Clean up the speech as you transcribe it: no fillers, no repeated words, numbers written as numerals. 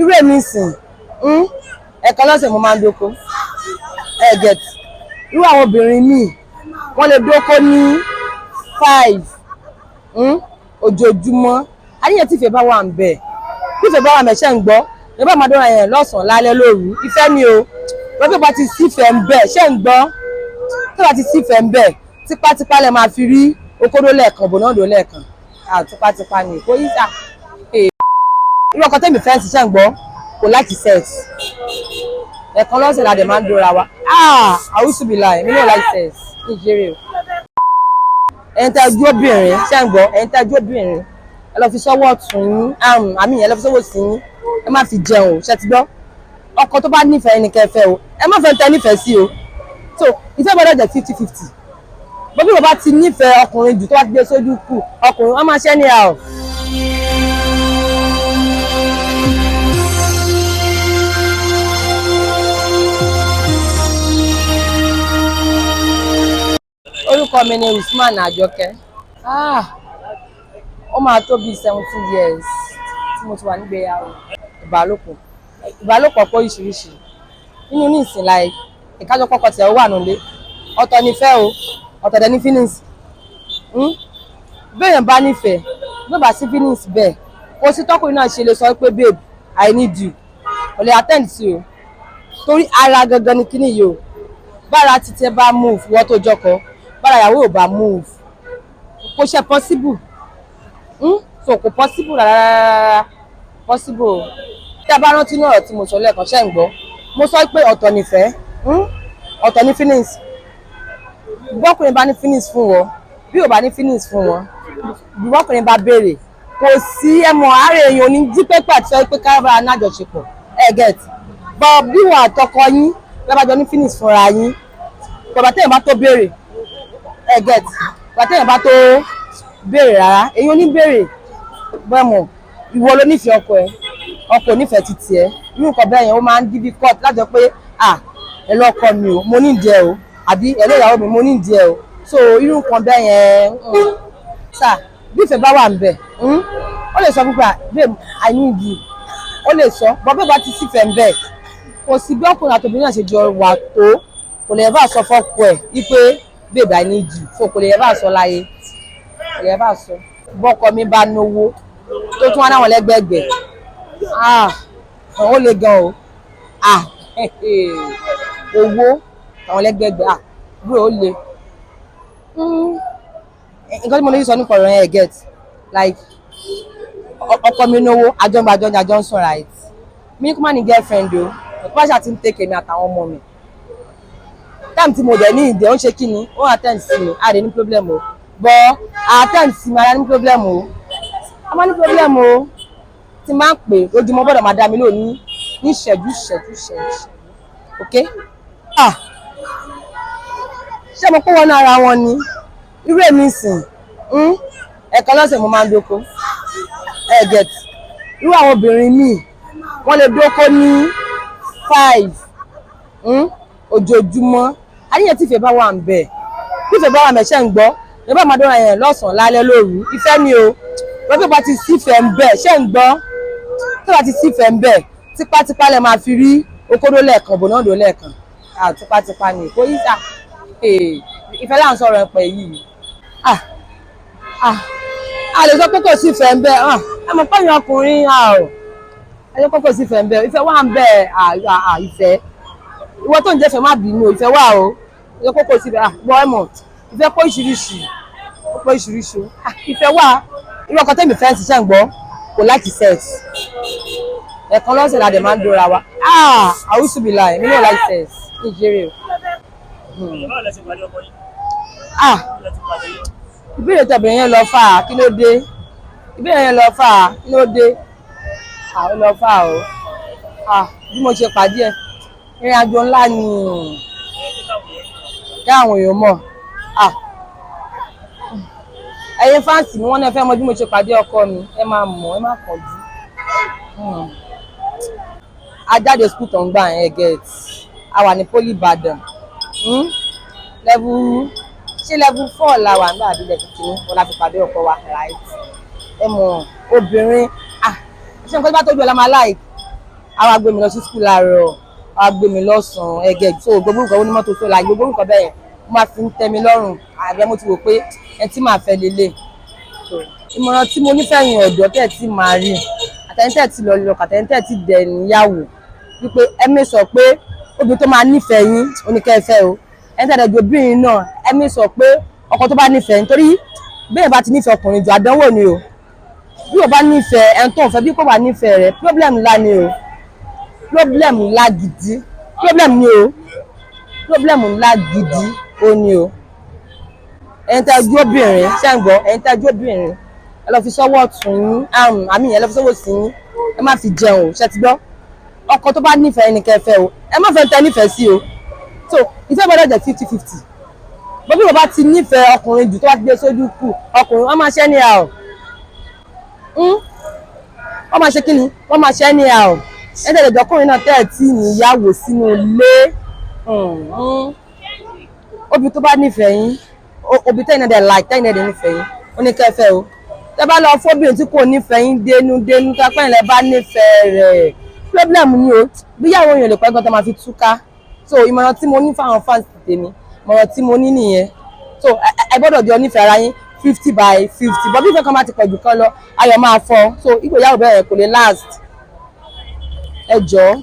irú èmi sìn ẹ̀kan lọ́sẹ̀ mo máa ń dóko get irú àwọn obìnrin míì wọ́n lè dóko ní 5 ojoojúmọ́ àníyàn tí ìfẹ́ bá wà ń bẹ̀ tí ìfẹ́ bá wà mẹ́ṣẹ́ ń gbọ́ ẹ bá máa dọ́ra yẹn lọ́sàn-án lálẹ́ lóru ìfẹ́ ni o lọ́pẹ́ bá ti sífẹ́ ń bẹ̀ ṣẹ́ ń gbọ́ tó bá ti sífẹ́ ń bẹ̀ tipátipá lẹ máa fi rí okòdó lẹ́ẹ̀kan bònádó lẹ́ẹ̀kan tipátipá ni kò yí sá irú ọkọ tẹ́mi fẹ́ ṣiṣẹ́ ń gbọ́ kò láti sex ẹ̀kan lọ́sẹ̀ la dẹ̀ máa ń dóra wa àwùsùbìlà èmi náà láti sex ní ìṣeré o ẹ̀yin tẹ́ ojú obìnrin ṣẹ́ ń gbọ́ ẹ̀yin tẹ́ ojú obìnrin ẹ lọ fi sọ́wọ́ ọ̀tún yín àmì ẹ lọ fi sọ́wọ́ sí yín ẹ má fi jẹun ṣe ti gbọ́ ọkọ tó bá nífẹ̀ẹ́ ni kẹfẹ́ o ẹ má fẹ́ tẹ́ nífẹ̀ẹ́ sí o so ìfẹ́ gbọ́dọ̀ jẹ́ 50-50 bóbí bàbá ti nífẹ̀ẹ́ ọkùnrin jù tó bá ti gbé sójú kù ọkùnrin wọn máa ṣẹ́ ní à o. orúkọ mi ni Usman Àjọkẹ́ ó máa tó bíi 17 years tí mo ti wà nígbéyàwó ìbálòpọ̀ pọ̀ oríṣiríṣi nínú ní ìsìn láì ìkájọ pọ̀pọ̀ tẹ̀ ó wà nílé ọ̀tọ̀ nífẹ̀ẹ́ o ọ̀tọ̀ dẹ̀ ní feelings béèyàn bá nífẹ̀ẹ́ ló bá sí feelings bẹ́ẹ̀ kò sí tọkùnrin náà ṣe lè sọ pé babe I need you kò lè attend sí o torí ara gangan ni kíní yìí o bára títẹ bá move wọ́n tó jọkọ bára ìyàwó ò bá move kò ṣe possible so kò possible rárá possible tí a bá rántí ní ọ̀rọ̀ tí mo sọ lẹ́ẹ̀kan ṣẹ́ ń gbọ́ mo sọ pé ọ̀tọ̀ nífẹ̀ẹ́ ọ̀tọ̀ ní feelings bọ́kùnrin bá ní feelings fún wọn bí ò bá ní feelings fún wọn bí bọ́kùnrin bá béèrè kò sí ẹmọ àárẹ̀ èèyàn ní jí pépà tí wọ́n pé káàbà nájọṣepọ̀ get bọ́ bí wọ́n àtọkọ yín lábàjọ ní feelings fúnra yín bàbá tẹ̀yìn bá tó béèrè get bàbá tẹ̀yìn bá tó béèrè rárá èèyàn ní béèrè bọ́ẹ̀mọ̀ ìwọ ló nífẹ̀ẹ́ ọkọ nífẹ̀ẹ́ títí ẹ irú nǹkan bẹ́ẹ̀ yẹn ó máa ń difficult lájọ pé ẹ lọ́kọ mi o mo ní ìdí ẹ o àbí ẹ lóyàwó mi mo ní ìdí ẹ o so irú nǹkan bẹ́ẹ̀ yẹn sà bí ìfẹ́ bá wà ń bẹ̀ ó lè sọ pípa babe I need you ó lè sọ bọ́ bẹ́ẹ̀ bá ti sífẹ̀ẹ́ ń bẹ̀ kò sí bí ọkùnrin àtòbìnrin náà ṣe jọ wà tó kò lè bá sọ fọ́kọ ẹ̀ wípé babe I need you so kò lè bá sọ láyé kò lè bá sọ bọ́kọ mi bá náwó tó tún wá náwọn lẹ́gbẹ̀ẹ́gbẹ̀ ó le gan o owó àwọn lẹ́gbẹ̀ẹ́gbẹ̀ bro ó le nǹkan tí mo lè sọ nípa ọ̀rọ̀ yẹn get like ọkọ mi náwó àjọ ń sùn right mi kò má ní girlfriend o ọ̀pọ̀ àṣà ti ń tẹ̀kẹ̀ mi àtàwọn ọmọ mi time tí mo dẹ̀ ní ìdẹ̀ ó ń ṣe kí ni ó attend sí mi àdé ní problem o but attend sí mi ara ní problem o a máa ní problem o tí máa ń pè lójúmọ́ gbọ́dọ̀ máa dá mi lónìí ní ìṣẹ́jú ok ṣé mo kó wọnú ara wọn ni irú èmi sìn ẹ̀kan lọ́sẹ̀ mo máa ń dóko get irú àwọn obìnrin míì wọ́n lè dóko ní 5 ojoojúmọ́ àníyàn tí ìfẹ́ bá wà ń bẹ̀ tí ìfẹ́ bá wà mẹ́ṣẹ́ ń gbọ́ ẹ bá máa dọ́ra yẹn lọ́sàn-án lálẹ́ lóru ìfẹ́ ni o lọ́pẹ́ bá ti sífẹ́ ń bẹ̀ ṣẹ́ ń gbọ́ tó bá ti sífẹ́ ń bẹ̀ tipátipá lẹ máa fi rí okòdó lẹ́ẹ̀kan bònádó lẹ́ẹ̀kan tipátipá ni kò yí sá ìfẹ́ là ń sọ̀rọ̀ ẹ̀pẹ̀ yìí a lè sọ pé kò sífẹ́ ń bẹ̀ ẹ mọ̀ pẹ́yìn ọkùnrin ẹ sọ pé kò sífẹ́ ń bẹ̀ ìfẹ́ wà ń bẹ̀ ìfẹ́ ìwọ tó ń jẹ́fẹ́ má bínú ìfẹ́ wà o ẹ sọ pé kò sífẹ́ bọ́ ẹ mọ̀ ìfẹ́ pọ̀ ìṣiríṣi ìfẹ́ wà irú ọkọ tẹ́mi fẹ́ ṣiṣẹ́ ń gbọ́ kò láti sex ẹ̀kan lọ́sẹ̀ la dẹ̀ máa ń dóra wa àwùsùbìlà èmi náà láti sex ní ìṣeré o. ìbéèrè tẹ̀bìrì yẹn lọ fà á kí ló dé ìbéèrè yẹn lọ fà á kí ló dé ó lọ fà á o bí mo ṣe pàdé ẹ ìrìn àjò ńlá ni kí àwọn èèyàn mọ̀ ẹ̀yin fáǹsì mi wọ́n náà fẹ́ mọ̀ bí mo ṣe pàdé ọkọ mi ẹ máa mọ̀ ẹ má kánjú ajáde school tó ń gbà yẹn get a wà ní poli Ìbàdàn level 4 la wà nígbà àbí level 2 wọn la fi pàdé ọkọ wa right ẹ mọ̀ obìnrin ṣé nǹkan tí bá tójú ẹ la máa like àwa gbé mi lọ sí school láàárọ̀ àwa gbé mi lọ́sàn-án ẹ̀gẹ́ so gbogbo nǹkan onímọ́tò tó la gbogbo nǹkan bẹ́ẹ̀ mo máa fi ń tẹ́ mi lọ́rùn àbẹ́ mo ti wò pé ẹ tí màá fẹ́ lélẹ̀ ìmọ̀ràn tí mo nífẹ̀ẹ́ yìn ọ̀dọ́ tẹ̀ tí màá rí àtẹ̀yìntẹ̀ tí lọ lọ àtẹ̀yìntẹ̀ tí dẹ̀ níyàwó wípé ẹ sọ pé obìnrin tó máa nífẹ̀ẹ́ yín oníkẹ́fẹ́ o ẹ̀yìntẹ̀ dẹ̀ obìnrin náà ẹ sọ pé ọkọ tó bá nífẹ̀ẹ́ nítorí bẹ́ẹ̀ bá ti nífẹ̀ẹ́ ọkùnrin jù àdánwò ni o bí o bá nífẹ̀ẹ́ ẹni tó ń fẹ́ bí kò bá nífẹ̀ẹ́ rẹ̀ problem ńlá ni o problem ńlá gidi problem ni o problem ńlá gidi o ni o ẹ̀yin tẹ́ ojú obìnrin ṣé ń gbọ́ ẹ̀yin tẹ́ ojú obìnrin ẹ lọ fi sọ́wọ́ tún yín àmì ẹ lọ fi sọ́wọ́ sí yín ẹ má fi jẹun o ṣe ti gbọ́ ọkọ tó bá nífẹ̀ẹ́ ẹni kẹfẹ́ o ẹ má fẹ́ tẹ́ nífẹ̀ẹ́ sí o so ìfẹ́ gbọ́dọ̀ jẹ́ 50-50 bọ́bí o bá ti nífẹ̀ẹ́ ọkùnrin jù tó bá ti gbé sójú kù ọkùnrin wọ́n máa ṣẹ́ ní à wọ́n máa ṣe kí ni wọ́n máa ṣẹ́ ní à ọ́ ẹ̀ẹ́dẹ̀ẹ̀dẹ̀ ọkùnrin náà tẹ́ ẹ̀ tí níyàwó sínú ilé obì tó bá nífẹ̀ẹ́ yín obì tẹ́yìn náà dẹ̀ láì tẹ́yìn náà dẹ̀ nífẹ̀ẹ́ yín ó ní kẹfẹ́ o tẹ́ bá lọ fóbìnrin tí kò nífẹ̀ẹ́ yín dénúdénú kápẹ́ ìlẹ̀ bá nífẹ̀ẹ́ rẹ̀ problem ni o bíyàwó yẹn lè pẹ́ gan tó máa fi túká so ìmọ̀ràn tí mo ní fáwọn fans tèmi ìmọ̀ràn tí mo ní nìyẹn so ẹ gbọ́dọ̀ jọ nífẹ̀ẹ́ ara yín 50/50 bọ́ bí ìfẹ́ kan bá ti pọ̀jù kan lọ ayọ̀ máa fọ́ so ìgbéyàwó bẹ́ẹ̀ kò lè last ẹ jọ̀ọ́.